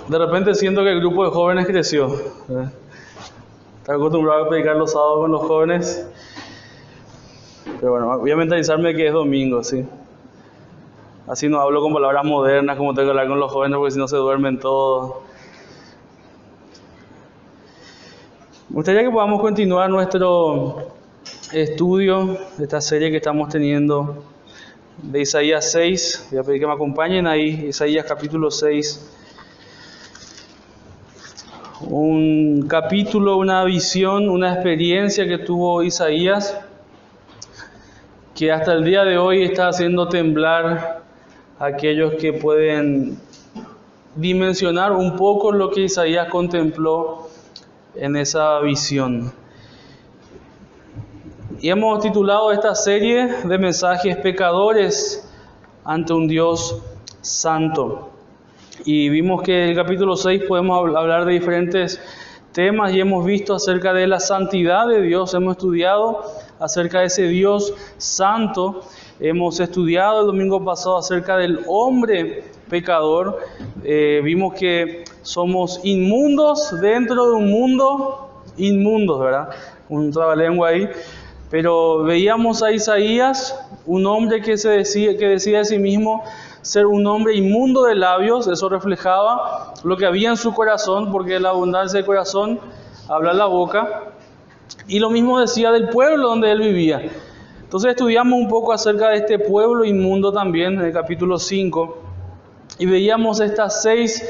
De repente siento que el grupo de jóvenes creció. Estaba acostumbrado a predicar los sábados con los jóvenes. Pero bueno, voy a mentalizarme que es domingo, ¿sí? Así no hablo con palabras modernas como tengo que hablar con los jóvenes porque si no se duermen todos. Me gustaría que podamos continuar nuestro estudio de esta serie que estamos teniendo de Isaías 6. Voy a pedir que me acompañen ahí, Isaías capítulo 6. Un capítulo, una visión, una experiencia que tuvo Isaías que hasta el día de hoy está haciendo temblar a aquellos que pueden dimensionar un poco lo que Isaías contempló en esa visión. Y hemos titulado esta serie de mensajes Pecadores ante un Dios santo. Y vimos que en el capítulo 6 podemos hablar de diferentes temas y hemos visto acerca de la santidad de Dios, hemos estudiado acerca de ese Dios santo, hemos estudiado el domingo pasado acerca del hombre pecador, vimos que somos inmundos dentro de un mundo inmundos, ¿verdad? Un trabalengua ahí, pero veíamos a Isaías, un hombre que decía a sí mismo ser un hombre inmundo de labios. Eso reflejaba lo que había en su corazón, porque la abundancia del corazón habla la boca. Y lo mismo decía del pueblo donde él vivía. Entonces estudiamos un poco acerca de este pueblo inmundo también, en el capítulo 5, y veíamos estas 6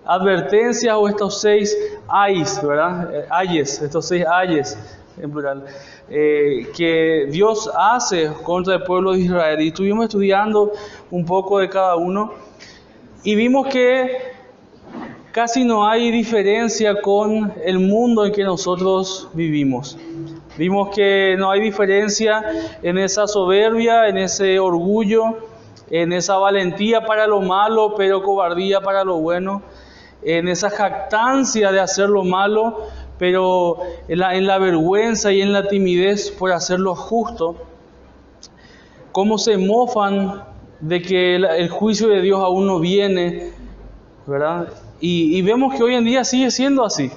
advertencias o estos 6 ayes, ¿verdad? Estos 6 ayes en plural, que Dios hace contra el pueblo de Israel. Y estuvimos estudiando un poco de cada uno y vimos que casi no hay diferencia con el mundo en que nosotros vivimos. Vimos que no hay diferencia en esa soberbia, en ese orgullo, en esa valentía para lo malo, pero cobardía para lo bueno, en esa jactancia de hacer lo malo, pero en la vergüenza y en la timidez por hacer lo justo. Cómo se mofan de que el juicio de Dios aún no viene, ¿verdad? Y vemos que hoy en día sigue siendo así.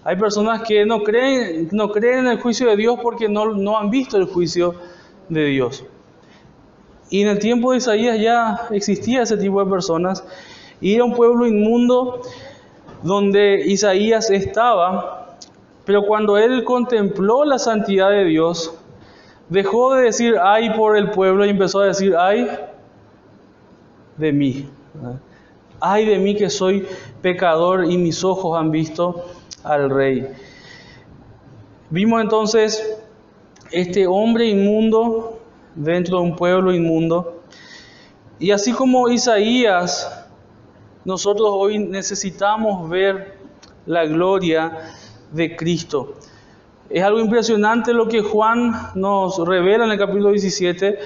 Hay personas que no creen en el juicio de Dios porque no han visto el juicio de Dios. Y en el tiempo de Isaías ya existía ese tipo de personas. Y era un pueblo inmundo donde Isaías estaba, pero cuando él contempló la santidad de Dios, dejó de decir ay por el pueblo y empezó a decir ay de mí. Ay de mí que soy pecador y mis ojos han visto al Rey. Vimos entonces este hombre inmundo dentro de un pueblo inmundo. Y así como Isaías, nosotros hoy necesitamos ver la gloria de Cristo. Es algo impresionante lo que Juan nos revela en el capítulo 17,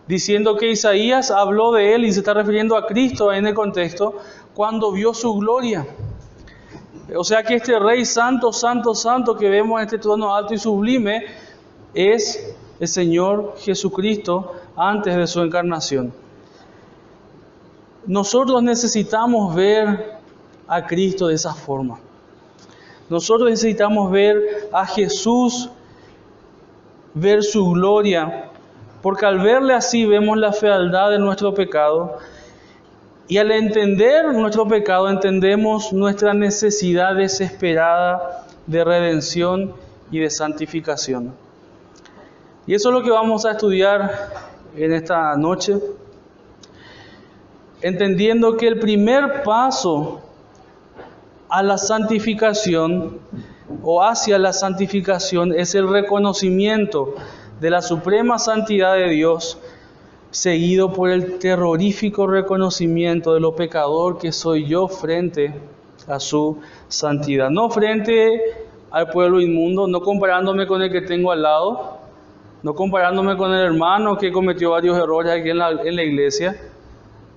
diciendo que Isaías habló de él y se está refiriendo a Cristo en el contexto, cuando vio su gloria. O sea que este Rey santo, santo, santo que vemos en este trono alto y sublime es el Señor Jesucristo antes de su encarnación. Nosotros necesitamos ver a Cristo de esa forma. Nosotros necesitamos ver a Jesús, ver su gloria, porque al verle así vemos la fealdad de nuestro pecado, y al entender nuestro pecado entendemos nuestra necesidad desesperada de redención y de santificación. Y eso es lo que vamos a estudiar en esta noche, entendiendo que el primer paso a la santificación o hacia la santificación es el reconocimiento de la suprema santidad de Dios, seguido por el terrorífico reconocimiento de lo pecador que soy yo frente a su santidad. No frente al pueblo inmundo, no comparándome con el que tengo al lado, no comparándome con el hermano que cometió varios errores aquí en la iglesia,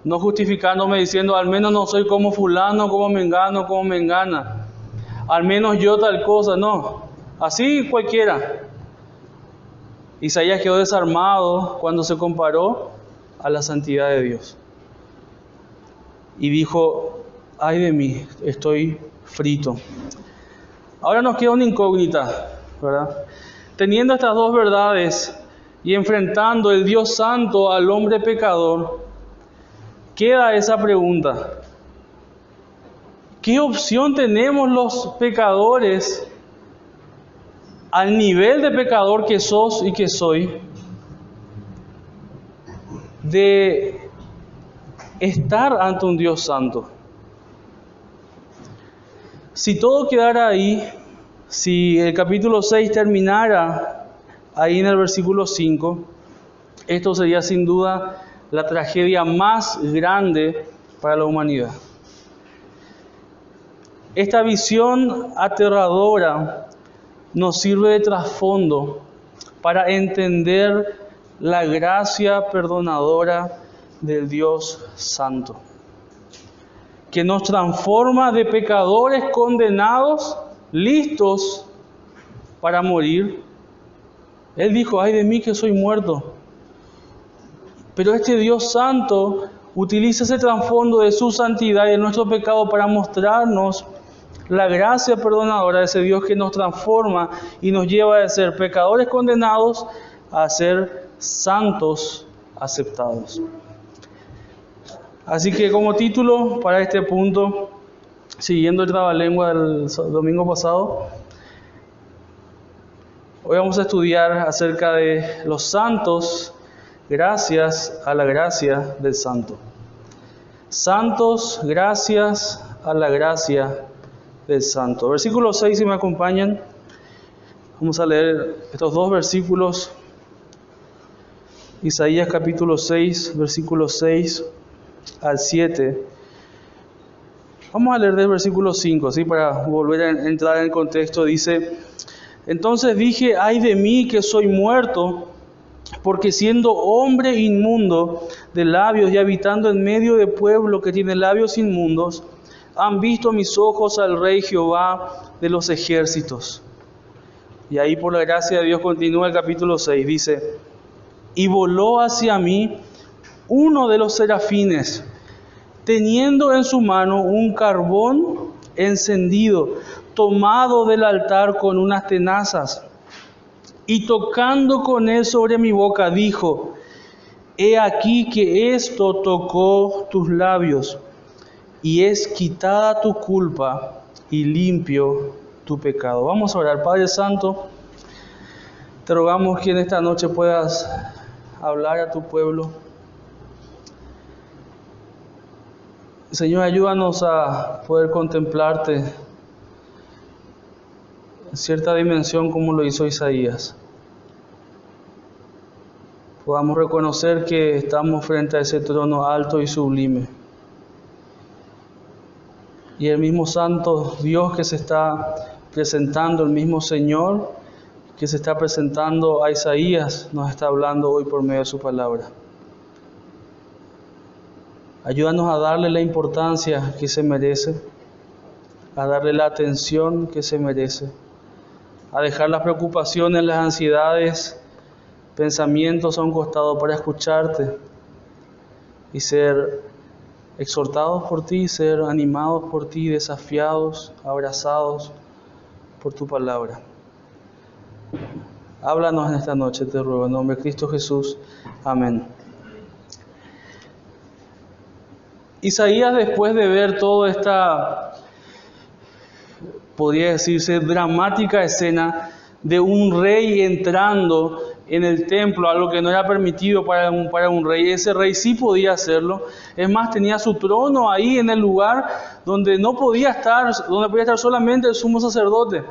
no justificándome diciendo al menos no soy como fulano, como mengano, como mengana, al menos yo tal cosa, no, así cualquiera. Isaías quedó desarmado cuando se comparó a la santidad de Dios y dijo, ay de mí, estoy frito. Ahora nos queda una incógnita, ¿verdad? Teniendo estas dos verdades y enfrentando el Dios Santo al hombre pecador, queda esa pregunta. ¿Qué opción tenemos los pecadores al nivel de pecador que sos y que soy de estar ante un Dios santo? Si todo quedara ahí, si el capítulo 6 terminara ahí en el versículo 5, esto sería sin duda la tragedia más grande para la humanidad. Esta visión aterradora nos sirve de trasfondo para entender la gracia perdonadora del Dios Santo, que nos transforma de pecadores condenados, listos para morir. Él dijo, ay de mí que soy muerto. Pero este Dios Santo utiliza ese trasfondo de su santidad y de nuestro pecado para mostrarnos la gracia perdonadora de ese Dios que nos transforma y nos lleva de ser pecadores condenados a ser santos aceptados. Así que como título para este punto, siguiendo el trabalengua del domingo pasado, hoy vamos a estudiar acerca de los santos gracias a la gracia del santo. Santos gracias a la gracia del santo. Versículo 6, si me acompañan, vamos a leer estos dos versículos. Isaías capítulo 6, versículos 6 al 7. Vamos a leer del versículo 5, ¿sí? Para volver a entrar en el contexto. Dice, entonces dije, ay de mí que soy muerto, porque siendo hombre inmundo de labios y habitando en medio de pueblo que tiene labios inmundos, han visto mis ojos al Rey Jehová de los ejércitos. Y ahí por la gracia de Dios continúa el capítulo 6, dice, y voló hacia mí uno de los serafines, teniendo en su mano un carbón encendido, tomado del altar con unas tenazas, y tocando con él sobre mi boca, dijo, he aquí que esto tocó tus labios, y es quitada tu culpa y limpio tu pecado. Vamos a orar. Padre Santo, te rogamos que en esta noche puedas hablar a tu pueblo. Señor, ayúdanos a poder contemplarte en cierta dimensión como lo hizo Isaías. Podamos reconocer que estamos frente a ese trono alto y sublime. Y el mismo Santo Dios que se está presentando, el mismo Señor que se está presentando a Isaías, nos está hablando hoy por medio de su palabra. Ayúdanos a darle la importancia que se merece, a darle la atención que se merece, a dejar las preocupaciones, las ansiedades, pensamientos a un costado para escucharte y ser exhortados por ti, ser animados por ti, desafiados, abrazados por tu palabra. Háblanos en esta noche, te ruego, en nombre de Cristo Jesús. Amén. Isaías, después de ver toda esta, podría decirse, dramática escena de un rey entrando en el templo, algo que no era permitido para un rey. Ese rey sí podía hacerlo. Es más, tenía su trono ahí en el lugar donde podía estar solamente el sumo sacerdote.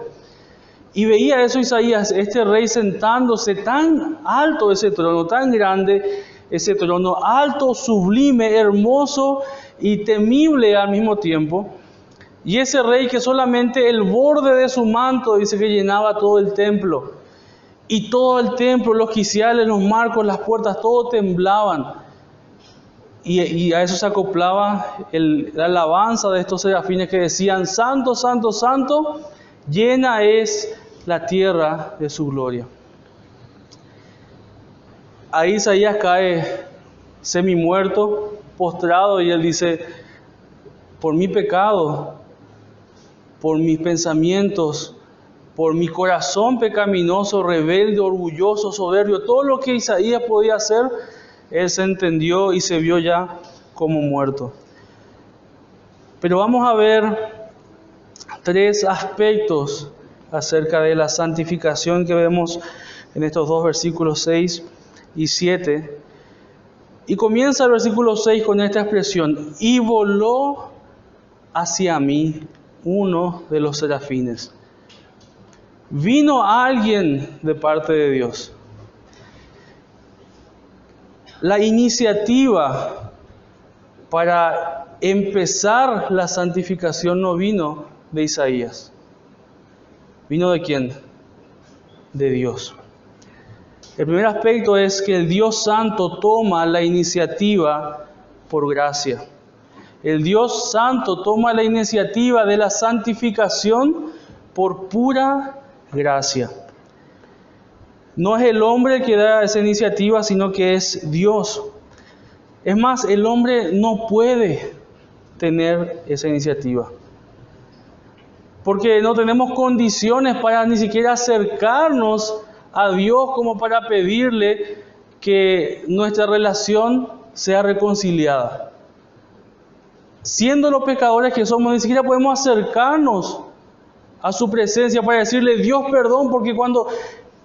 Y veía eso Isaías, este rey sentándose tan alto ese trono, tan grande, ese trono alto, sublime, hermoso y temible al mismo tiempo. Y ese rey que solamente el borde de su manto dice que llenaba todo el templo. Y todo el templo, los quiciales, los marcos, las puertas, todo temblaban. Y a eso se acoplaba la alabanza de estos serafines que decían, Santo, Santo, Santo, llena es la tierra de su gloria. Ahí Isaías cae semi muerto, postrado, y él dice, por mi pecado, por mis pensamientos, por mi corazón pecaminoso, rebelde, orgulloso, soberbio, todo lo que Isaías podía hacer, él se entendió y se vio ya como muerto. Pero vamos a ver 3 aspectos acerca de la santificación que vemos en estos 2 versículos 6 y 7. Y comienza el versículo 6 con esta expresión: y voló hacia mí uno de los serafines. Vino alguien de parte de Dios. La iniciativa para empezar la santificación no vino de Isaías. ¿Vino de quién? De Dios. El primer aspecto es que el Dios Santo toma la iniciativa por gracia. El Dios Santo toma la iniciativa de la santificación por pura gracia. No es el hombre que da esa iniciativa, sino que es Dios. Es más, el hombre no puede tener esa iniciativa, porque no tenemos condiciones para ni siquiera acercarnos a Dios como para pedirle que nuestra relación sea reconciliada. Siendo los pecadores que somos, ni siquiera podemos acercarnos a su presencia para decirle: Dios, perdón, porque cuando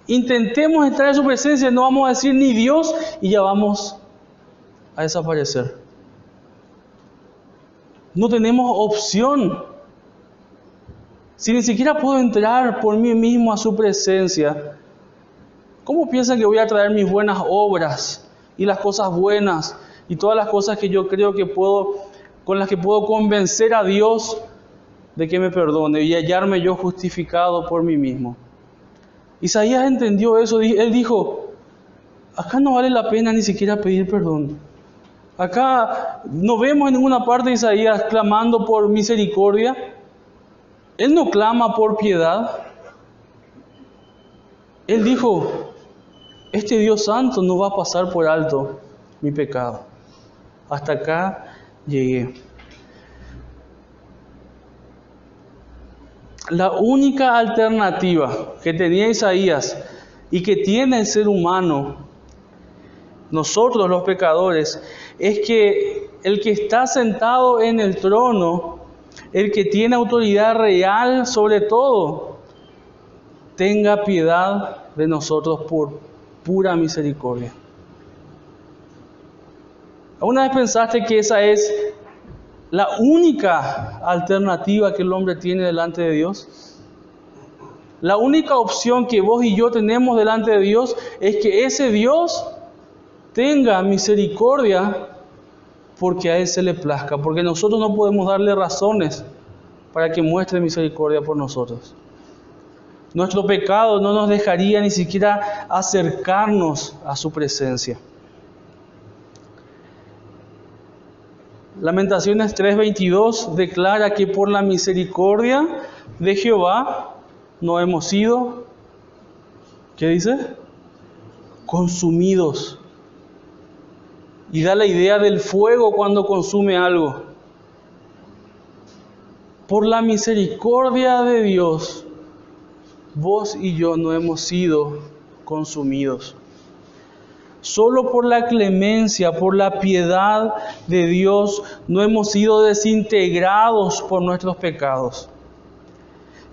intentemos entrar en su presencia no vamos a decir ni Dios y ya vamos a desaparecer. No tenemos opción. Si ni siquiera puedo entrar por mí mismo a su presencia, ¿cómo piensan que voy a traer mis buenas obras y las cosas buenas y todas las cosas que yo creo que con las que puedo convencer a Dios de que me perdone y hallarme yo justificado por mí mismo? Isaías entendió eso. Él dijo: acá no vale la pena ni siquiera pedir perdón. Acá no vemos en ninguna parte de Isaías clamando por misericordia. Él no clama por piedad. Él dijo: este Dios Santo no va a pasar por alto mi pecado. Hasta acá llegué. La única alternativa que tenía Isaías y que tiene el ser humano, nosotros los pecadores, es que el que está sentado en el trono, el que tiene autoridad real sobre todo, tenga piedad de nosotros por pura misericordia. ¿Alguna vez pensaste que esa es la única alternativa que el hombre tiene delante de Dios? La única opción que vos y yo tenemos delante de Dios es que ese Dios tenga misericordia porque a Él se le plazca, porque nosotros no podemos darle razones para que muestre misericordia por nosotros. Nuestro pecado no nos dejaría ni siquiera acercarnos a su presencia. Lamentaciones 3:22 declara que por la misericordia de Jehová no hemos sido, ¿qué dice? Consumidos. Y da la idea del fuego cuando consume algo. Por la misericordia de Dios, vos y yo no hemos sido consumidos. Solo por la clemencia, por la piedad de Dios, no hemos sido desintegrados por nuestros pecados.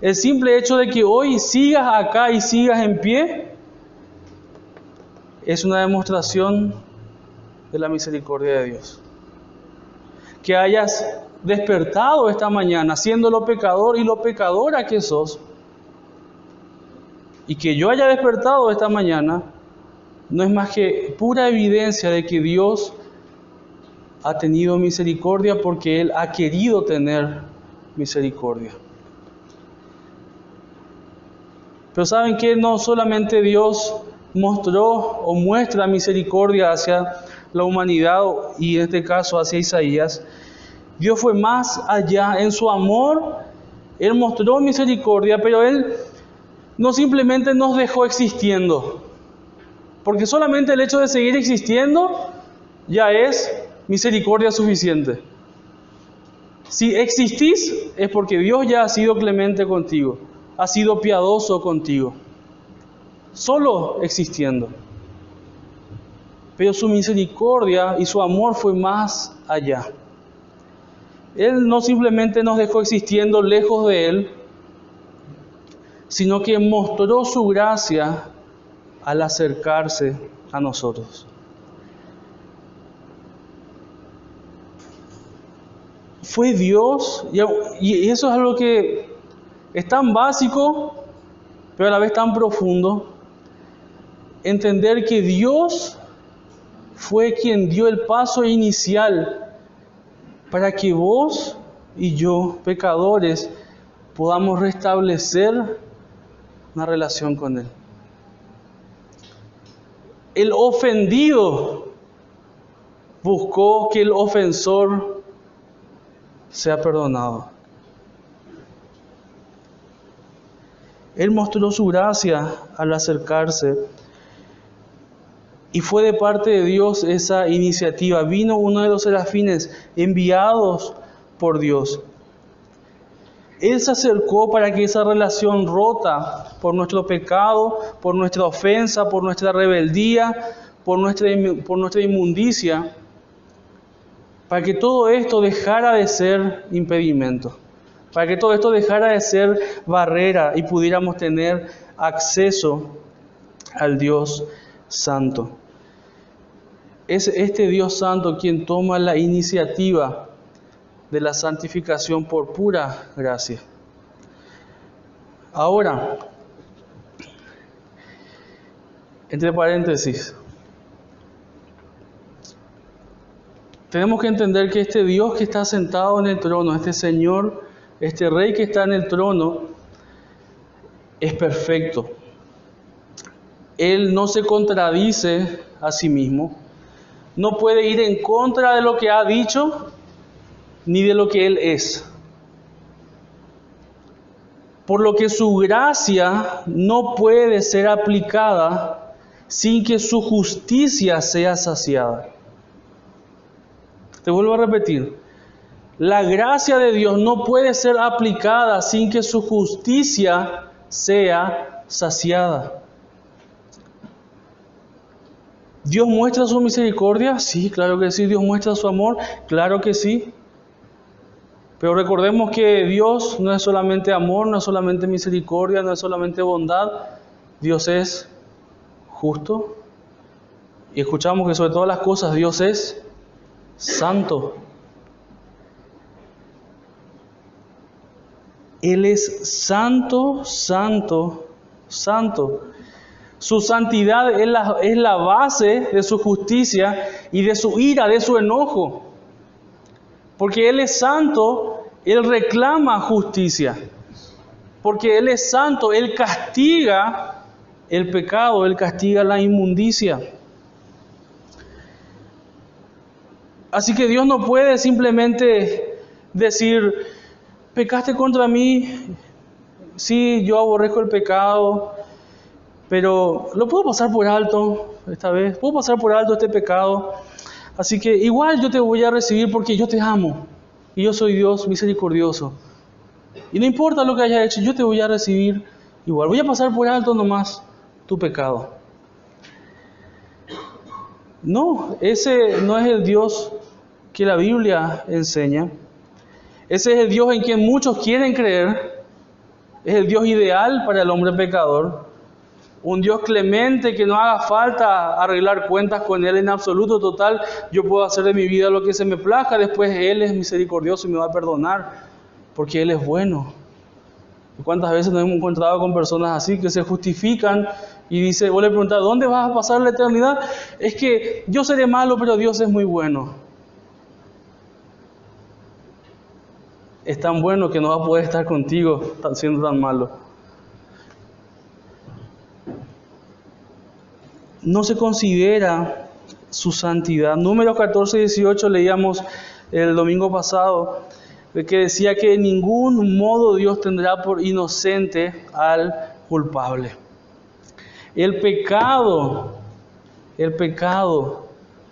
El simple hecho de que hoy sigas acá y sigas en pie es una demostración de la misericordia de Dios. Que hayas despertado esta mañana siendo lo pecador y lo pecadora que sos, y que yo haya despertado esta mañana, no es más que pura evidencia de que Dios ha tenido misericordia porque Él ha querido tener misericordia. Pero ¿saben qué? No solamente Dios mostró o muestra misericordia hacia la humanidad y en este caso hacia Isaías. Dios fue más allá en su amor. Él mostró misericordia, pero Él no simplemente nos dejó existiendo, porque solamente el hecho de seguir existiendo ya es misericordia suficiente. Si existís es porque Dios ya ha sido clemente contigo, ha sido piadoso contigo, solo existiendo. Pero su misericordia y su amor fue más allá. Él no simplemente nos dejó existiendo lejos de Él, sino que mostró su gracia al acercarse a nosotros. Fue Dios, y eso es algo que es tan básico, pero a la vez tan profundo. Entender que Dios fue quien dio el paso inicial para que vos y yo, pecadores, podamos restablecer una relación con Él. El ofendido buscó que el ofensor sea perdonado. Él mostró su gracia al acercarse y fue de parte de Dios esa iniciativa. Vino uno de los serafines enviados por Dios. Él se acercó para que esa relación rota por nuestro pecado, por nuestra ofensa, por nuestra rebeldía, por nuestra inmundicia, para que todo esto dejara de ser impedimento, para que todo esto dejara de ser barrera y pudiéramos tener acceso al Dios Santo. Es este Dios Santo quien toma la iniciativa de la santificación por pura gracia. Ahora, entre paréntesis, tenemos que entender que este Dios que está sentado en el trono, este Señor, este Rey que está en el trono, es perfecto. Él no se contradice a sí mismo, no puede ir en contra de lo que ha dicho, ni de lo que Él es. Por lo que su gracia no puede ser aplicada sin que su justicia sea saciada. Te vuelvo a repetir, la gracia de Dios no puede ser aplicada sin que su justicia sea saciada. ¿Dios muestra su misericordia? Sí, claro que sí. ¿Dios muestra su amor? Claro que sí. Pero recordemos que Dios no es solamente amor, no es solamente misericordia, no es solamente bondad. Dios es justo. Y escuchamos que sobre todas las cosas Dios es santo. Él es santo, santo, santo. Su santidad es la base de su justicia y de su ira, de su enojo. Porque Él es santo, Él reclama justicia. Porque Él es santo, Él castiga el pecado, Él castiga la inmundicia. Así que Dios no puede simplemente decir, pecaste contra mí, sí, yo aborrezco el pecado, pero lo puedo pasar por alto esta vez, puedo pasar por alto este pecado, así que igual yo te voy a recibir porque yo te amo y yo soy Dios misericordioso. Y no importa lo que hayas hecho, yo te voy a recibir igual, voy a pasar por alto nomás tu pecado. No, ese no es el Dios que la Biblia enseña. Ese es el Dios en quien muchos quieren creer. Es el Dios ideal para el hombre pecador. Un Dios clemente que no haga falta arreglar cuentas con Él en absoluto. Total, yo puedo hacer de mi vida lo que se me plazca. Después Él es misericordioso y me va a perdonar porque Él es bueno. ¿Cuántas veces nos hemos encontrado con personas así que se justifican y dice, vos le preguntás, ¿dónde vas a pasar la eternidad? Es que yo seré malo, pero Dios es muy bueno. Es tan bueno que no va a poder estar contigo siendo tan malo. No se considera su santidad. Números 14 y 18 leíamos el domingo pasado, que decía que en ningún modo Dios tendrá por inocente al culpable. El pecado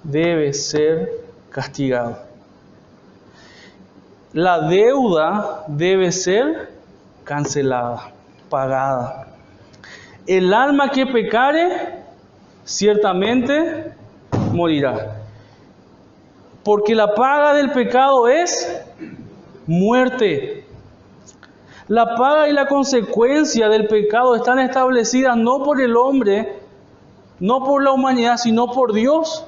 debe ser castigado. la deuda debe ser cancelada, pagada. El alma que pecare, ciertamente morirá. Porque la paga del pecado es muerte. La paga y la consecuencia del pecado están establecidas no por el hombre, no por la humanidad, sino por Dios.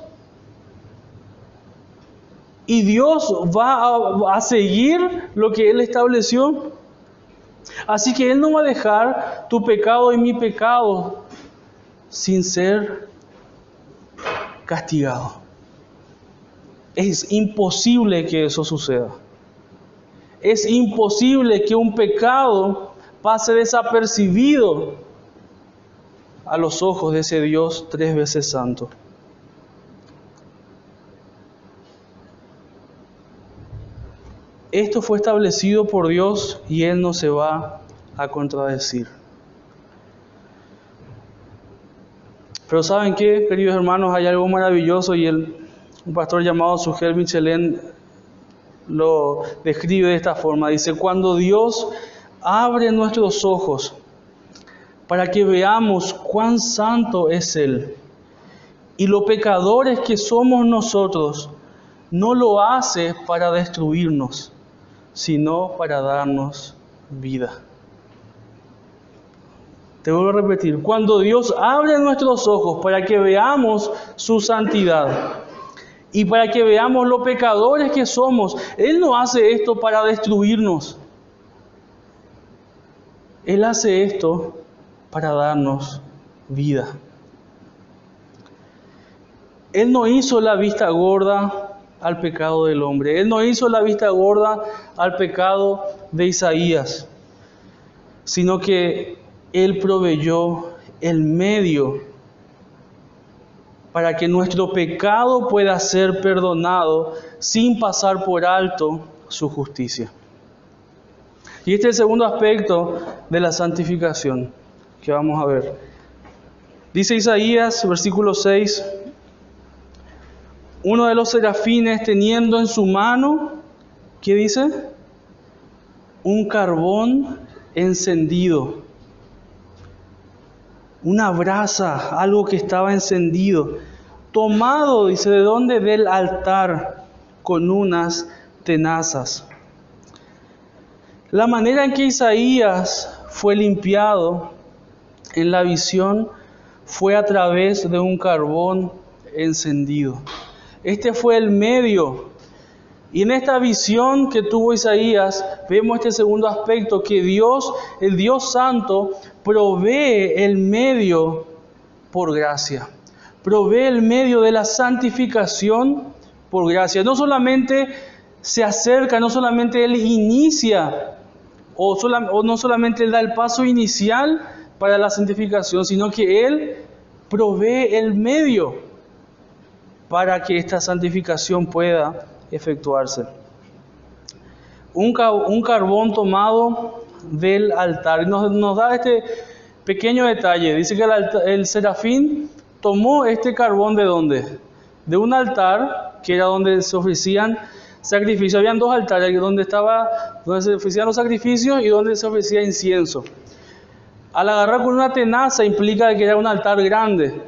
Y Dios va a seguir lo que Él estableció. Así que Él no va a dejar tu pecado y mi pecado sin ser castigado. Es imposible que eso suceda. Es imposible que un pecado pase desapercibido a los ojos de ese Dios 3 veces santo. Esto fue establecido por Dios y Él no se va a contradecir. Pero ¿saben qué, queridos hermanos? Hay algo maravilloso y un pastor llamado Sugel Michelén lo describe de esta forma. Dice, cuando Dios abre nuestros ojos para que veamos cuán santo es Él y lo pecadores que somos nosotros, no lo hace para destruirnos, sino para darnos vida. Te vuelvo a repetir, cuando Dios abre nuestros ojos para que veamos su santidad y para que veamos los pecadores que somos, Él no hace esto para destruirnos. Él hace esto para darnos vida. Él no hizo la vista gorda al pecado del hombre. Él no hizo la vista gorda al pecado de Isaías, sino que Él proveyó el medio para que nuestro pecado pueda ser perdonado sin pasar por alto su justicia. Y este es el segundo aspecto de la santificación que vamos a ver. Dice Isaías, versículo 6, uno de los serafines teniendo en su mano, ¿qué dice? Un carbón encendido. Una brasa, algo que estaba encendido. Tomado, dice, ¿de dónde? Del altar, con unas tenazas. La manera en que Isaías fue limpiado en la visión fue a través de un carbón encendido. Este fue el medio. Y en esta visión que tuvo Isaías, vemos este segundo aspecto, que Dios, el Dios Santo, provee el medio por gracia. Provee el medio de la santificación por gracia. No solamente se acerca, no solamente Él inicia, o no solamente Él da el paso inicial para la santificación, sino que Él provee el medio para que esta santificación pueda efectuarse. Un carbón tomado del altar. Nos da este pequeño detalle. Dice que el serafín tomó este carbón ¿de dónde? De un altar que era donde se ofrecían sacrificios. Habían dos altares, donde se ofrecían los sacrificios y donde se ofrecía incienso. Al agarrar con una tenaza implica que era un altar grande.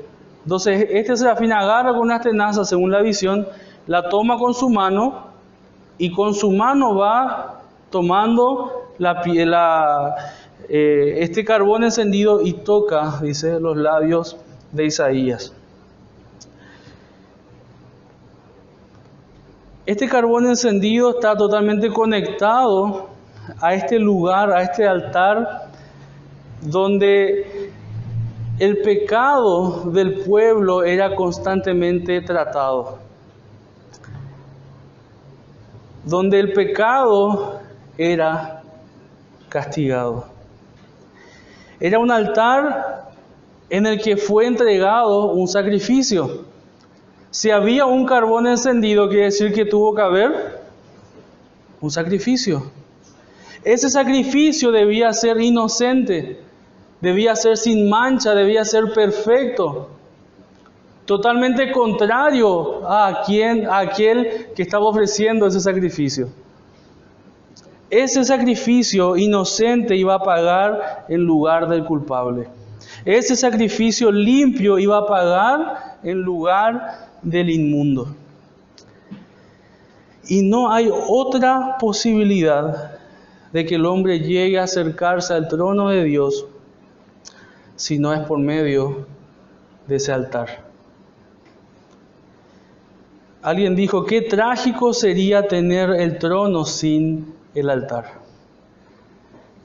Entonces este serafín agarra con una tenaza, según la visión, la toma con su mano y con su mano va tomando este carbón encendido y toca, dice, los labios de Isaías. Este carbón encendido está totalmente conectado a este lugar, a este altar, donde el pecado del pueblo era constantemente tratado. Donde el pecado era castigado. Era un altar en el que fue entregado un sacrificio. Si había un carbón encendido, quiere decir que tuvo que haber un sacrificio. Ese sacrificio debía ser inocente, debía ser sin mancha, debía ser perfecto. Totalmente contrario a aquel que estaba ofreciendo ese sacrificio. ese sacrificio inocente iba a pagar en lugar del culpable. Ese sacrificio limpio iba a pagar en lugar del inmundo. Y no hay otra posibilidad de que el hombre llegue a acercarse al trono de Dios si no es por medio de ese altar. Alguien dijo, qué trágico sería tener el trono sin el altar.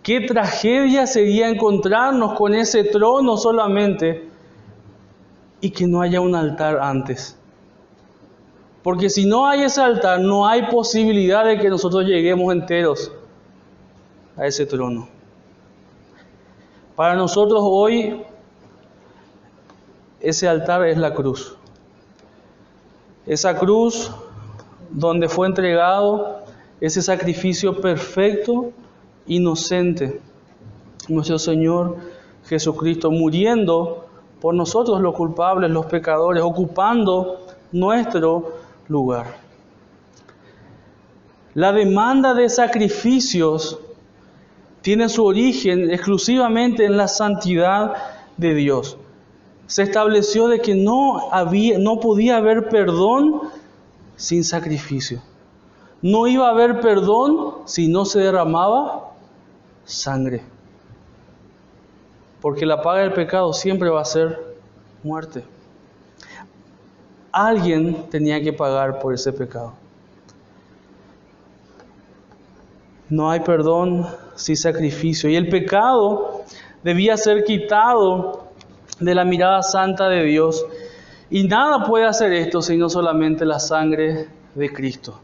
Qué tragedia sería encontrarnos con ese trono solamente y que no haya un altar antes. Porque si no hay ese altar, no hay posibilidad de que nosotros lleguemos enteros a ese trono. Para nosotros hoy, ese altar es la cruz. Esa cruz donde fue entregado ese sacrificio perfecto, inocente, nuestro Señor Jesucristo, muriendo por nosotros los culpables, los pecadores, ocupando nuestro lugar. La demanda de sacrificios tiene su origen exclusivamente en la santidad de Dios. Se estableció de que no podía haber perdón sin sacrificio. No iba a haber perdón si no se derramaba sangre. Porque la paga del pecado siempre va a ser muerte. Alguien tenía que pagar por ese pecado. No hay perdón sin sacrificio. Y el pecado debía ser quitado de la mirada santa de Dios. Y nada puede hacer esto sino solamente la sangre de Cristo.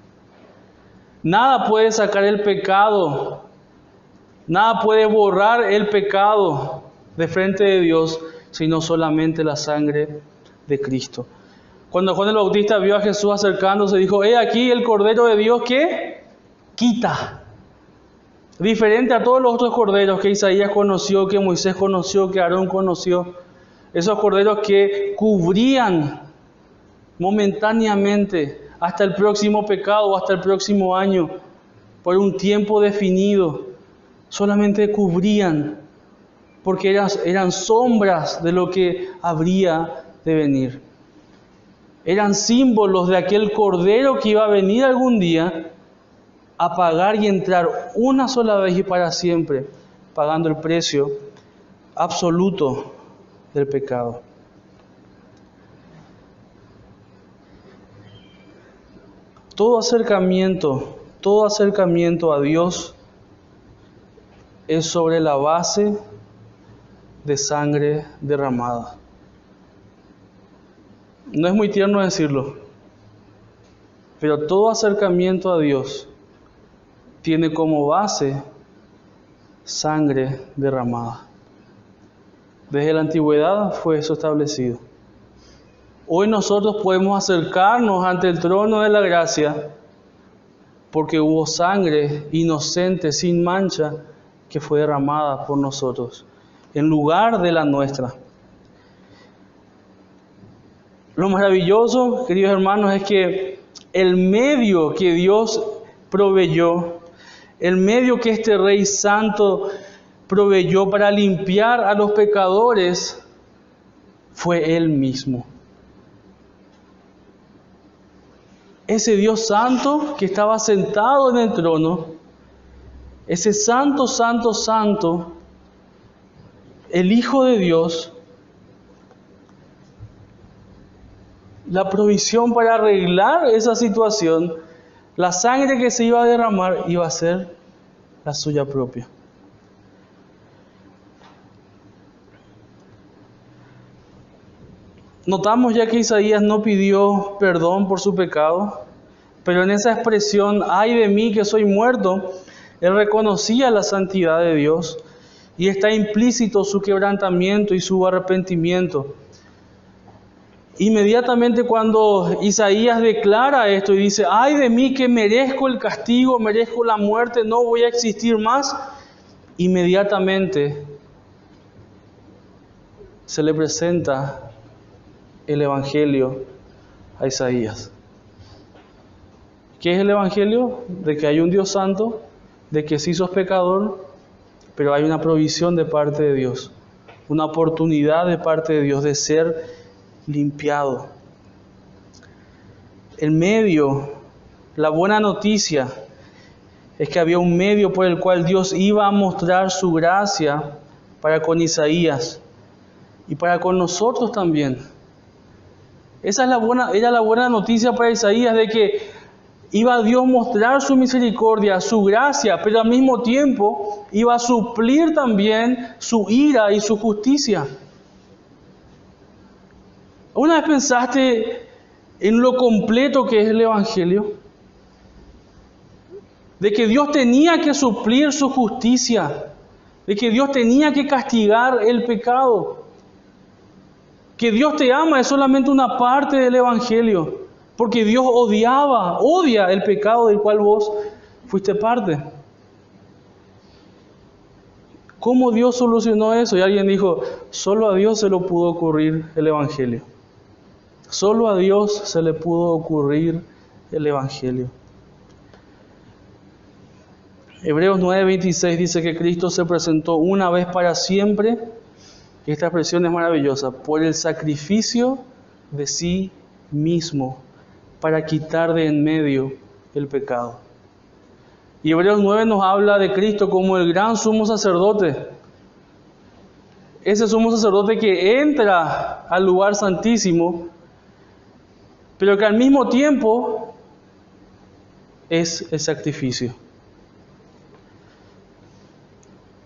Nada puede sacar el pecado. Nada puede borrar el pecado de frente de Dios sino solamente la sangre de Cristo. Cuando Juan el Bautista vio a Jesús acercándose, dijo, he aquí el Cordero de Dios que quita. Diferente a todos los otros corderos que Isaías conoció, que Moisés conoció, que Aarón conoció. Esos corderos que cubrían momentáneamente hasta el próximo pecado, hasta el próximo año, por un tiempo definido. Solamente cubrían, porque eran sombras de lo que habría de venir. Eran símbolos de aquel cordero que iba a venir algún día a pagar y entrar una sola vez y para siempre, pagando el precio absoluto del pecado. Todo acercamiento a Dios es sobre la base de sangre derramada. No es muy tierno decirlo, pero todo acercamiento a Dios tiene como base sangre derramada. Desde la antigüedad fue eso establecido. Hoy nosotros podemos acercarnos ante el trono de la gracia porque hubo sangre inocente, sin mancha, que fue derramada por nosotros, en lugar de la nuestra. Lo maravilloso, queridos hermanos, es que el medio que Dios proveyó, el medio que este Rey Santo proveyó para limpiar a los pecadores, fue Él mismo. Ese Dios Santo que estaba sentado en el trono, ese Santo, Santo, Santo, el Hijo de Dios, la provisión para arreglar esa situación, la sangre que se iba a derramar iba a ser la suya propia. Notamos ya que Isaías no pidió perdón por su pecado, pero en esa expresión, ay de mí que soy muerto, él reconocía la santidad de Dios y está implícito su quebrantamiento y su arrepentimiento. Inmediatamente cuando Isaías declara esto y dice, ay de mí que merezco el castigo, merezco la muerte, no voy a existir más, inmediatamente se le presenta el Evangelio a Isaías. ¿Qué es el Evangelio? De que hay un Dios santo de que sí sos pecador, pero hay una provisión de parte de Dios, una oportunidad de parte de Dios de ser limpiado. El medio, la buena noticia es que había un medio por el cual Dios iba a mostrar su gracia para con Isaías y para con nosotros también. Esa era la buena noticia para Isaías, de que iba a Dios mostrar su misericordia, su gracia, pero al mismo tiempo iba a suplir también su ira y su justicia. ¿Alguna vez pensaste en lo completo que es el Evangelio? De que Dios tenía que suplir su justicia, de que Dios tenía que castigar el pecado. Que Dios te ama es solamente una parte del Evangelio, porque Dios odia el pecado del cual vos fuiste parte. ¿Cómo Dios solucionó eso? Y alguien dijo, solo a Dios se le pudo ocurrir el Evangelio. Solo a Dios se le pudo ocurrir el Evangelio. Hebreos 9:26 dice que Cristo se presentó una vez para siempre, y esta expresión es maravillosa, por el sacrificio de sí mismo, para quitar de en medio el pecado. Y Hebreos 9 nos habla de Cristo como el gran sumo sacerdote. Ese sumo sacerdote que entra al lugar santísimo, pero que al mismo tiempo es el sacrificio.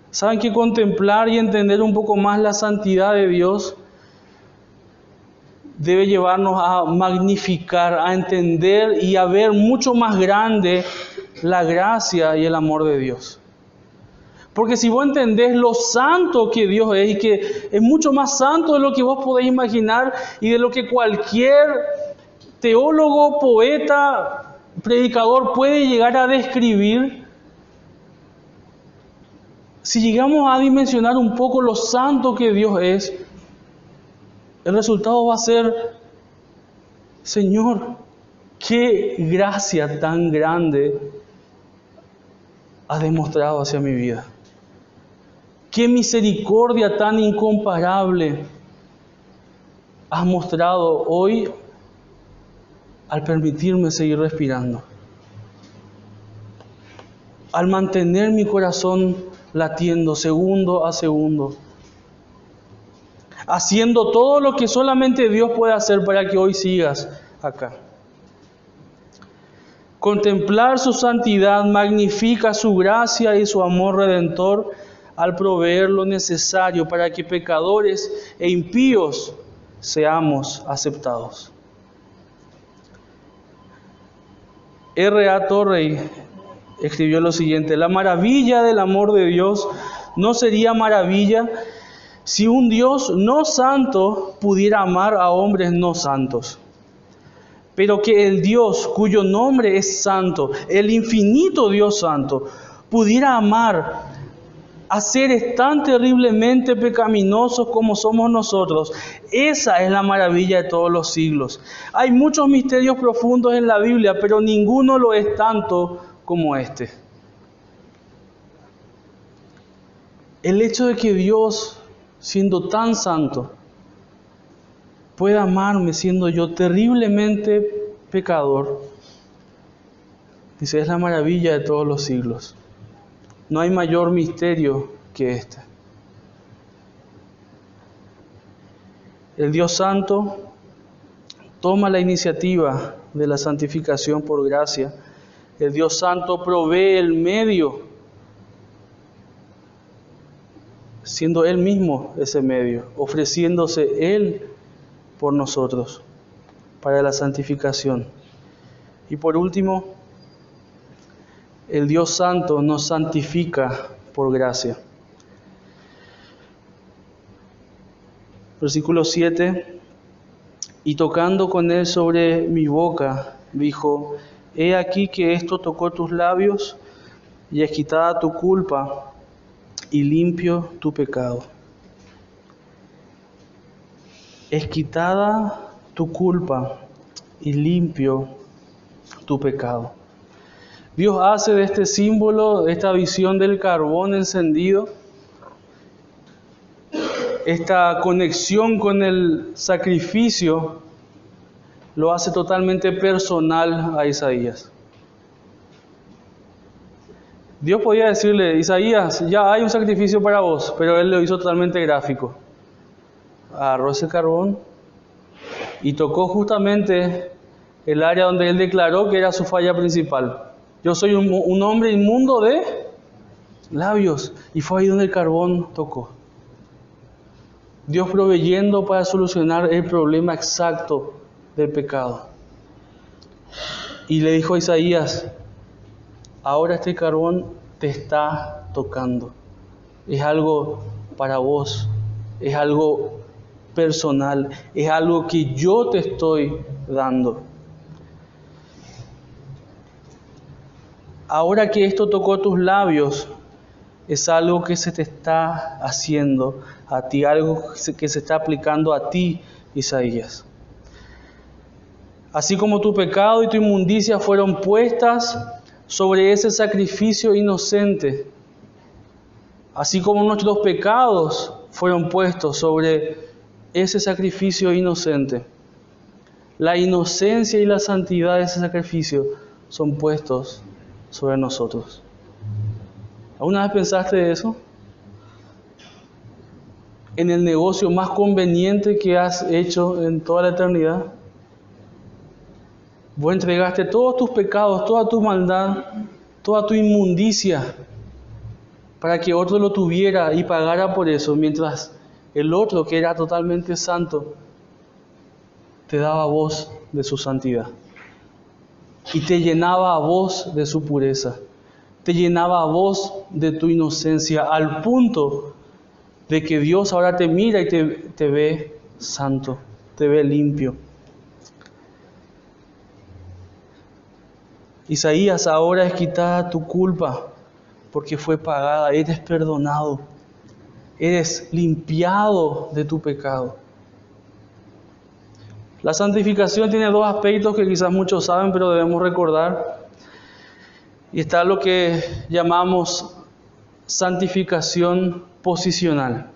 ¿Saben que contemplar y entender un poco más la santidad de Dios debe llevarnos a magnificar, a entender y a ver mucho más grande la gracia y el amor de Dios? Porque si vos entendés lo santo que Dios es, y que es mucho más santo de lo que vos podés imaginar y de lo que cualquier teólogo, poeta, predicador puede llegar a describir, si llegamos a dimensionar un poco lo santo que Dios es, el resultado va a ser, Señor, qué gracia tan grande has demostrado hacia mi vida. Qué misericordia tan incomparable has mostrado hoy al permitirme seguir respirando, al mantener mi corazón latiendo segundo a segundo, haciendo todo lo que solamente Dios puede hacer para que hoy sigas acá. Contemplar su santidad magnifica su gracia y su amor redentor al proveer lo necesario para que pecadores e impíos seamos aceptados. R.A. Torrey escribió lo siguiente: la maravilla del amor de Dios no sería maravilla si un Dios no santo pudiera amar a hombres no santos. Pero que el Dios cuyo nombre es santo, el infinito Dios santo, pudiera amar a seres tan terriblemente pecaminosos como somos nosotros, esa es la maravilla de todos los siglos. Hay muchos misterios profundos en la Biblia, pero ninguno lo es tanto como este. El hecho de que Dios, siendo tan santo, pueda amarme siendo yo terriblemente pecador, dice, es la maravilla de todos los siglos. No hay mayor misterio que este. El Dios Santo toma la iniciativa de la santificación por gracia. El Dios Santo provee el medio, siendo Él mismo ese medio, ofreciéndose Él por nosotros para la santificación. Y por último, el Dios Santo nos santifica por gracia. Versículo 7: y tocando con él sobre mi boca, dijo: he aquí que esto tocó tus labios, y es quitada tu culpa, y limpio tu pecado. Es quitada tu culpa, y limpio tu pecado. Dios hace de este símbolo, de esta visión del carbón encendido, esta conexión con el sacrificio, lo hace totalmente personal a Isaías. Dios podía decirle, Isaías, ya hay un sacrificio para vos, pero él lo hizo totalmente gráfico. Agarró ese carbón y tocó justamente el área donde él declaró que era su falla principal. Yo soy un hombre inmundo de labios, y fue ahí donde el carbón tocó. Dios proveyendo para solucionar el problema exacto del pecado. Y le dijo a Isaías, ahora este carbón te está tocando. Es algo para vos, es algo personal, es algo que yo te estoy dando. Ahora que esto tocó tus labios, es algo que se te está haciendo a ti, algo que se está aplicando a ti, Isaías. Así como tu pecado y tu inmundicia fueron puestas sobre ese sacrificio inocente, así como nuestros pecados fueron puestos sobre ese sacrificio inocente, la inocencia y la santidad de ese sacrificio son puestos sobre nosotros. ¿Alguna vez pensaste eso? ¿En el negocio más conveniente que has hecho en toda la eternidad? Vos entregaste todos tus pecados, toda tu maldad, toda tu inmundicia, para que otro lo tuviera y pagara por eso, mientras el otro, que era totalmente santo, te daba a vos de su santidad y te llenaba a vos de su pureza, te llenaba a vos de tu inocencia, al punto de que Dios ahora te mira y te ve santo, te ve limpio. Isaías, ahora es quitada tu culpa, porque fue pagada, eres perdonado, eres limpiado de tu pecado. La santificación tiene dos aspectos que quizás muchos saben, pero debemos recordar. Y está lo que llamamos santificación posicional.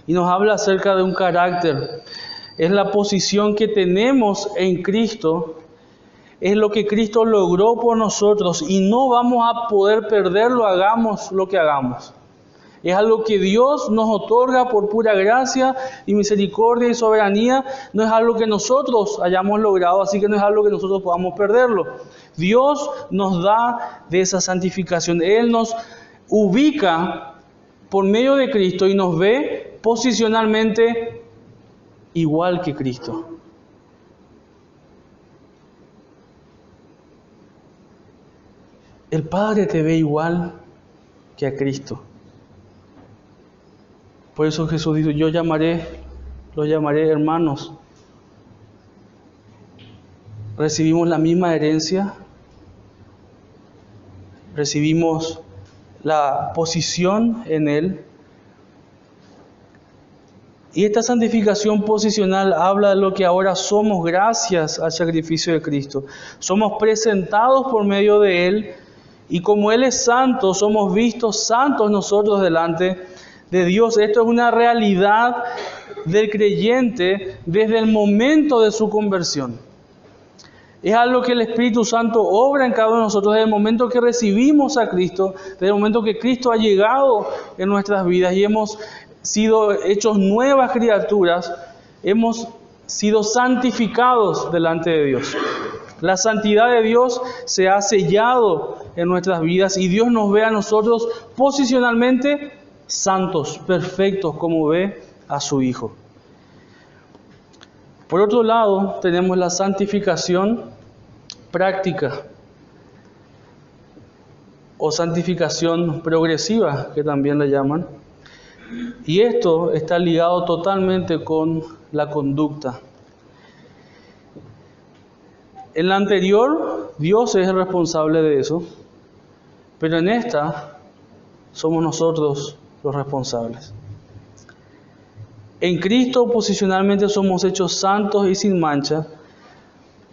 Y nos habla acerca de un carácter. Es la posición que tenemos en Cristo. Es lo que Cristo logró por nosotros y no vamos a poder perderlo, hagamos lo que hagamos. Es algo que Dios nos otorga por pura gracia y misericordia y soberanía. No es algo que nosotros hayamos logrado, así que no es algo que nosotros podamos perderlo. Dios nos da de esa santificación. Él nos ubica por medio de Cristo y nos ve posicionalmente igual que Cristo. El Padre te ve igual que a Cristo. Por eso Jesús dijo, los llamaré hermanos. Recibimos la misma herencia, recibimos la posición en Él. Y esta santificación posicional habla de lo que ahora somos gracias al sacrificio de Cristo. Somos presentados por medio de Él y como Él es santo, somos vistos santos nosotros delante de Dios. Esto es una realidad del creyente desde el momento de su conversión. Es algo que el Espíritu Santo obra en cada uno de nosotros desde el momento que recibimos a Cristo, desde el momento que Cristo ha llegado en nuestras vidas y hemos sido hechos nuevas criaturas, hemos sido santificados delante de Dios. La santidad de Dios se ha sellado en nuestras vidas y Dios nos ve a nosotros posicionalmente santos, perfectos, como ve a su Hijo. Por otro lado, tenemos la santificación práctica o santificación progresiva, que también le llaman. Y esto está ligado totalmente con la conducta. En la anterior, Dios es el responsable de eso, pero en esta somos nosotros los responsables. En Cristo posicionalmente somos hechos santos y sin mancha,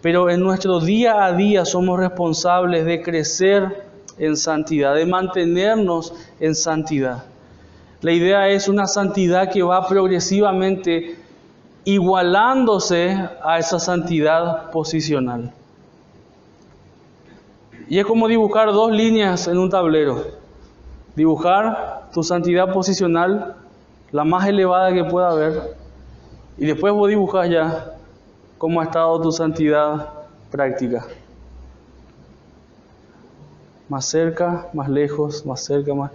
pero en nuestro día a día somos responsables de crecer en santidad, de mantenernos en santidad. La idea es una santidad que va progresivamente igualándose a esa santidad posicional. Y es como dibujar dos líneas en un tablero. Dibujar tu santidad posicional, la más elevada que pueda haber, y después vos dibujás ya cómo ha estado tu santidad práctica. Más cerca, más lejos, más cerca, más...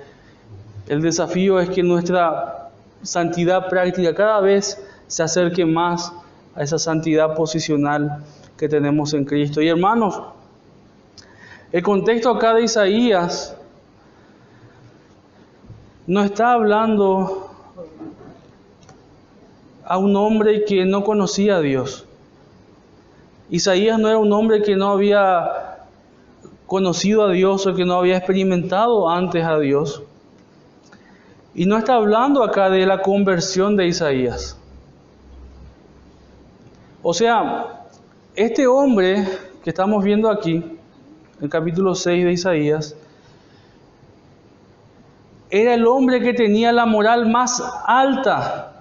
El desafío es que nuestra santidad práctica cada vez se acerque más a esa santidad posicional que tenemos en Cristo. Y hermanos, el contexto acá de Isaías no está hablando a un hombre que no conocía a Dios. Isaías no era un hombre que no había conocido a Dios o que no había experimentado antes a Dios. Y no está hablando acá de la conversión de Isaías. O sea, este hombre que estamos viendo aquí, en el capítulo 6 de Isaías, era el hombre que tenía la moral más alta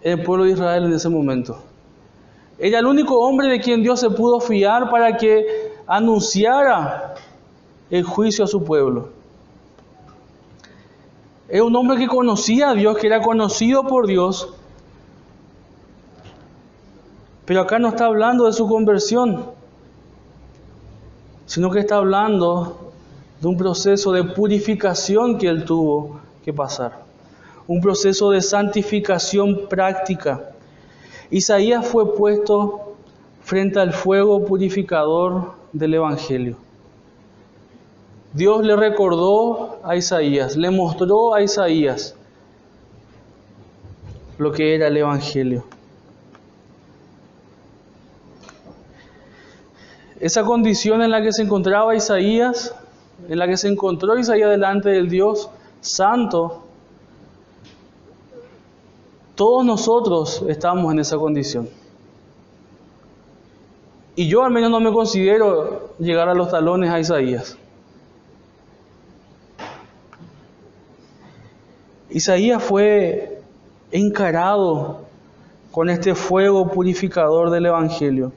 en el pueblo de Israel en ese momento. Era el único hombre de quien Dios se pudo fiar para que anunciara el juicio a su pueblo. Era un hombre que conocía a Dios, que era conocido por Dios. Pero acá no está hablando de su conversión, sino que está hablando de un proceso de purificación que él tuvo que pasar. Un proceso de santificación práctica. Isaías fue puesto frente al fuego purificador del Evangelio. Dios le recordó a Isaías, le mostró a Isaías lo que era el Evangelio. Esa condición en la que se encontraba Isaías, en la que se encontró Isaías delante del Dios Santo, todos nosotros estamos en esa condición. Y yo al menos no me considero llegar a los talones a Isaías. Isaías fue encarado con este fuego purificador del Evangelio,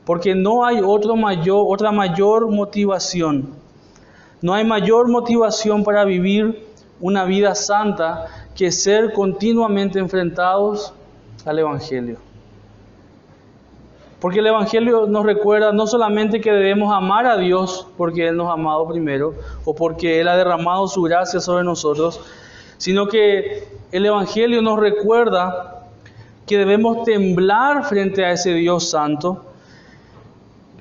porque no hay otra mayor motivación. No hay mayor motivación para vivir una vida santa que ser continuamente enfrentados al Evangelio. Porque el Evangelio nos recuerda no solamente que debemos amar a Dios porque Él nos ha amado primero, o porque Él ha derramado su gracia sobre nosotros, sino que el Evangelio nos recuerda que debemos temblar frente a ese Dios santo,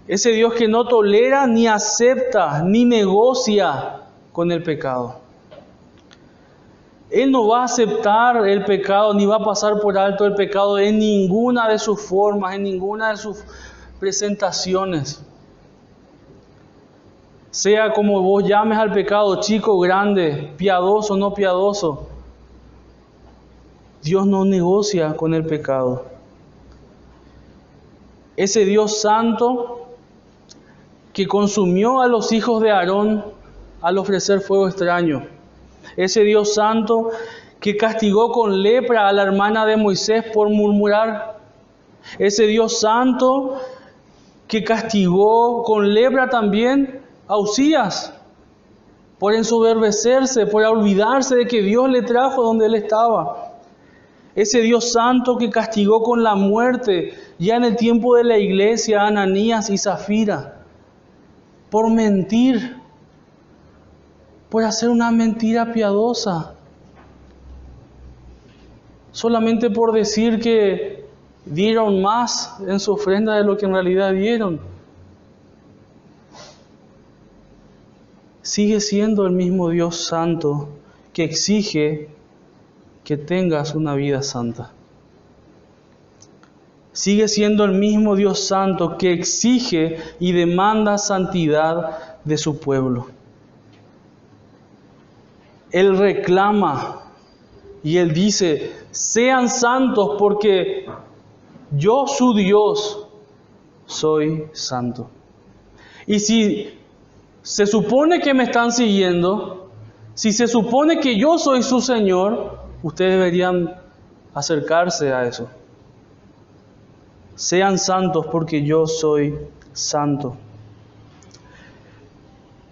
ese Dios que no tolera, ni acepta, ni negocia con el pecado. Él no va a aceptar el pecado, ni va a pasar por alto el pecado en ninguna de sus formas, en ninguna de sus presentaciones. Sea como vos llames al pecado, chico, grande, piadoso, no piadoso, Dios no negocia con el pecado. Ese Dios santo que consumió a los hijos de Aarón al ofrecer fuego extraño. Ese Dios santo que castigó con lepra a la hermana de Moisés por murmurar. Ese Dios santo que castigó con lepra también a Uzías por ensoberbecerse, por olvidarse de que Dios le trajo donde él estaba. Ese Dios santo que castigó con la muerte ya en el tiempo de la iglesia a Ananías y Zafira por mentir, por hacer una mentira piadosa, solamente por decir que dieron más en su ofrenda de lo que en realidad dieron. Sigue siendo el mismo Dios santo que exige que tengas una vida santa. Sigue siendo el mismo Dios santo que exige y demanda santidad de su pueblo. Él reclama y Él dice, sean santos porque yo su Dios soy santo. Y si se supone que me están siguiendo, si se supone que yo soy su Señor, ustedes deberían acercarse a eso. Sean santos porque yo soy santo.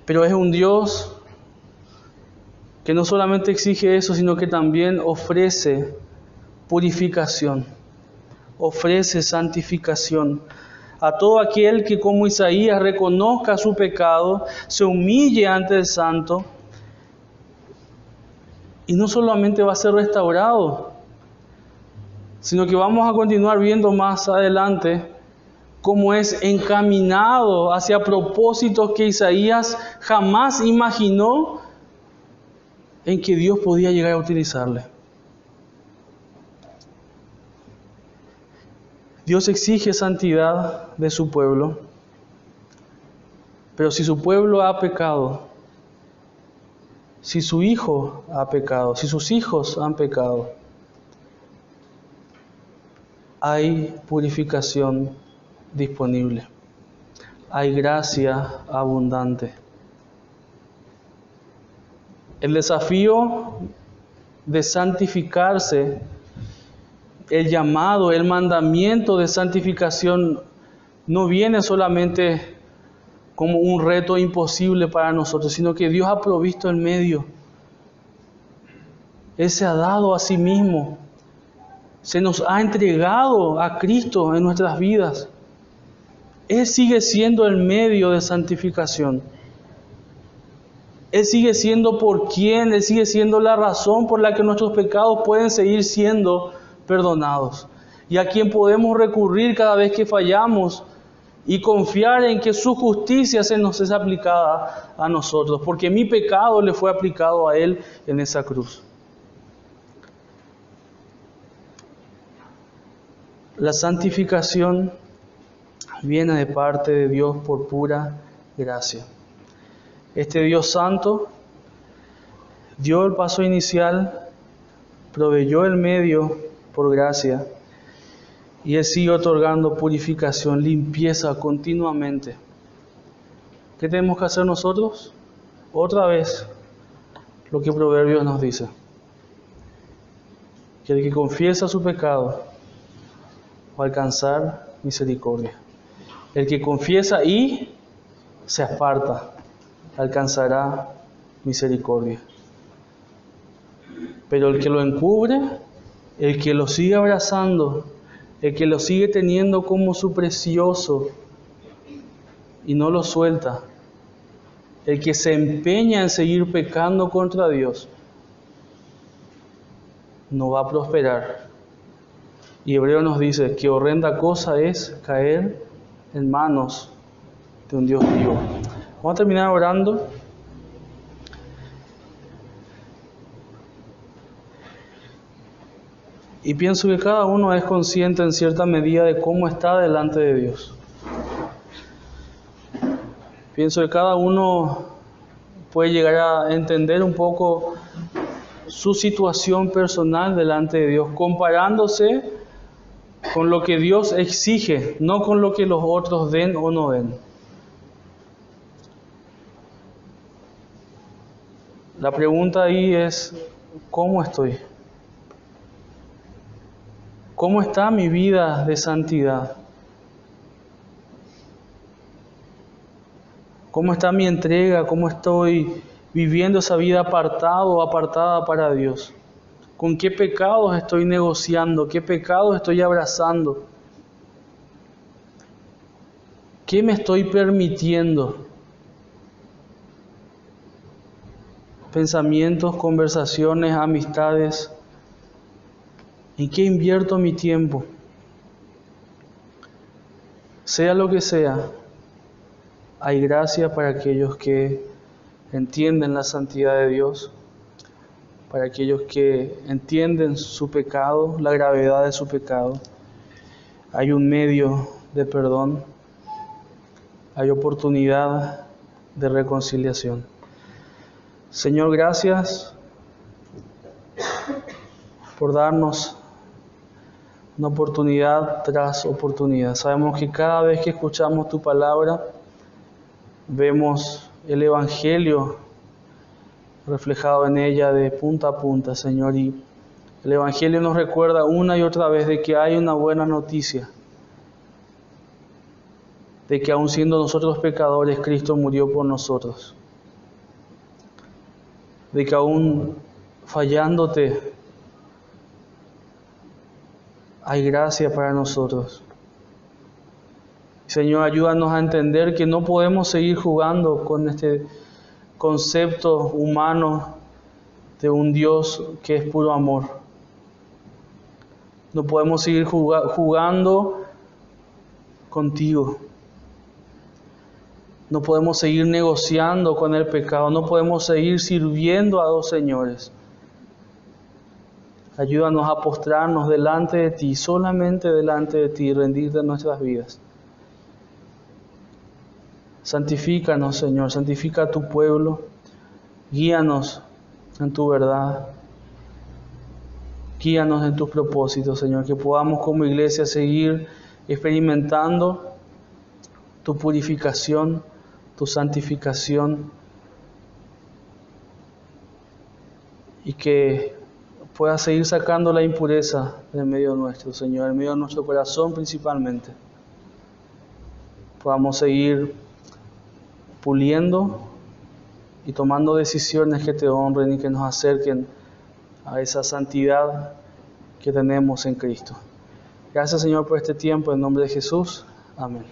Pero es un Dios que no solamente exige eso, sino que también ofrece purificación, ofrece santificación. A todo aquel que, como Isaías, reconozca su pecado, se humille ante el Santo, y no solamente va a ser restaurado, sino que vamos a continuar viendo más adelante cómo es encaminado hacia propósitos que Isaías jamás imaginó en que Dios podía llegar a utilizarle. Dios exige santidad de su pueblo, pero si su pueblo ha pecado, si su hijo ha pecado, si sus hijos han pecado, hay purificación disponible, hay gracia abundante. El desafío de santificarse, el llamado, el mandamiento de santificación no viene solamente como un reto imposible para nosotros, sino que Dios ha provisto el medio. Él se ha dado a sí mismo. Se nos ha entregado a Cristo en nuestras vidas. Él sigue siendo el medio de santificación. Él sigue siendo Él sigue siendo la razón por la que nuestros pecados pueden seguir siendo perdonados. Y a quien podemos recurrir cada vez que fallamos y confiar en que su justicia se nos es aplicada a nosotros, porque mi pecado le fue aplicado a Él en esa cruz. La santificación viene de parte de Dios por pura gracia. Este Dios santo dio el paso inicial, proveyó el medio por gracia, y Él sigue otorgando purificación, limpieza continuamente. ¿Qué tenemos que hacer nosotros? Otra vez, lo que Proverbios nos dice: que el que confiesa su pecado va a alcanzar misericordia. El que confiesa y se aparta alcanzará misericordia. Pero el que lo encubre, el que lo sigue abrazando, el que lo sigue teniendo como su precioso y no lo suelta, el que se empeña en seguir pecando contra Dios, no va a prosperar. Y Hebreo nos dice que horrenda cosa es caer en manos de un Dios vivo. Vamos a terminar orando. Y pienso que cada uno es consciente en cierta medida de cómo está delante de Dios. Pienso que cada uno puede llegar a entender un poco su situación personal delante de Dios, comparándose con lo que Dios exige, no con lo que los otros den o no den. La pregunta ahí es: ¿cómo estoy? ¿Cómo está mi vida de santidad? ¿Cómo está mi entrega? ¿Cómo estoy viviendo esa vida apartado o apartada para Dios? ¿Con qué pecados estoy negociando? ¿Qué pecados estoy abrazando? ¿Qué me estoy permitiendo? Pensamientos, conversaciones, amistades. ¿En qué invierto mi tiempo? Sea lo que sea, hay gracia para aquellos que entienden la santidad de Dios, para aquellos que entienden su pecado, la gravedad de su pecado. Hay un medio de perdón, hay oportunidad de reconciliación. Señor, gracias por darnos una oportunidad tras oportunidad. Sabemos que cada vez que escuchamos tu palabra, vemos el Evangelio reflejado en ella de punta a punta, Señor, y el Evangelio nos recuerda una y otra vez de que hay una buena noticia, de que aun siendo nosotros pecadores, Cristo murió por nosotros, de que aún fallándote, hay gracia para nosotros. Señor, ayúdanos a entender que no podemos seguir jugando con este concepto humano de un Dios que es puro amor. No podemos seguir jugando contigo. No podemos seguir negociando con el pecado. No podemos seguir sirviendo a dos señores. Ayúdanos a postrarnos delante de ti, solamente delante de ti, y rendirte nuestras vidas. Santifícanos, Señor, santifica a tu pueblo, guíanos en tu verdad, guíanos en tus propósitos, Señor, que podamos como iglesia seguir experimentando tu purificación, tu santificación, y que puedas seguir sacando la impureza en medio nuestro, Señor, en medio de nuestro corazón principalmente. Podamos seguir puliendo y tomando decisiones que te honren y que nos acerquen a esa santidad que tenemos en Cristo. Gracias, Señor, por este tiempo, en nombre de Jesús. Amén.